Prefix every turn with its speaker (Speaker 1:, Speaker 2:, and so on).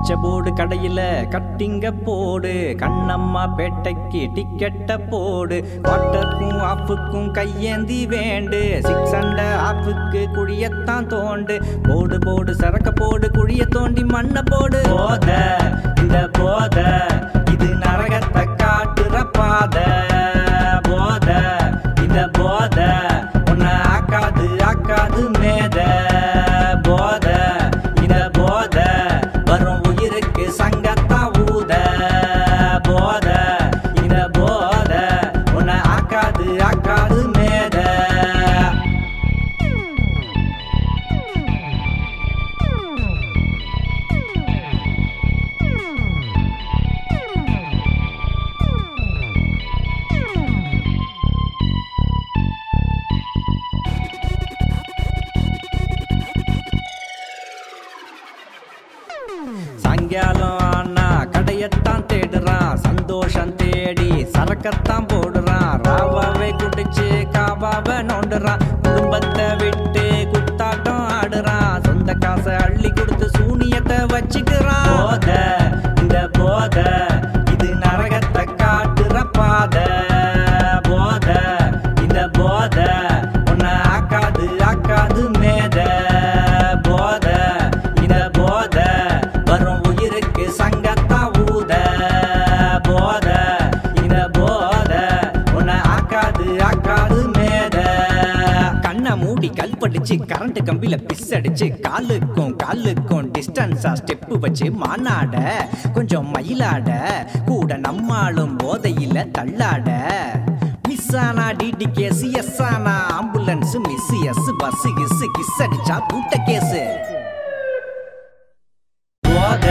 Speaker 1: பச்சை போடு கடையில கட்டிங்க போடு, கண்ணம்மா பேட்டைக்கு டிக்கெட்ட போடு, குவார்ட்டருக்கும் ஆஃபுக்கும் கையேந்தி வேண்டு, 600 ஆஃபுக்கு குழியத்தான் தோண்டு, போடு போடு சரக்க போடு, குழிய தோண்டி மண்ண போடு. போத இந்த போத இது நரகத்தை காட்டுற பாத, போத இந்த போத உன்னை ஆக்காது ஆக்காது மேத, போத இந்த போத வரும் உயிருக்கு சங்கத்தா ஊத, போத இந்த போத உன்னை ஆக்காது ஆக்காது மேத. சாயங்காலம் ஆனா கடையத்தான் தேடுறான், சந்தோஷம் தேடி சரக்கத்தான் போடுறான், ராவாவை குடிச்சு காவாவை நோண்டுறான், குடும்பத்தை விட்டு குத்தாட்டம் ஆடுறான், சொந்த காசை அள்ளி கொடுத்து சூனியத்தை வச்சுக்கிறான். போத இந்த போத இது நரகத்தை காட்டுற பாத, போத இந்த போத உன்னை ஆக்காது ஆக்காது மேத, போத இந்த போத வரும் உயிருக்கு சங்கத்தா ஊத, போத இந்த போத உன்னை ஆக்காது ஆக்காது மேத. கண்ணை மூடி கல்படிச்சு கரண்ட் கம்பியில பிஸ் அடிச்சு, காலுக்கும் காலுக்கும் டிஸ்டன்ஸா ஸ்டெப்பு வச்சு மாநாட கொஞ்சம் மயிலாட, கூட நம்மாலும் போதையில தள்ளாட, மிஸ் ஆனா டிடி கேஸ், எஸ் ஆனா ambulance, miss S bus kiss, kiss அடிச்சா கூட்ட கேஸ். போத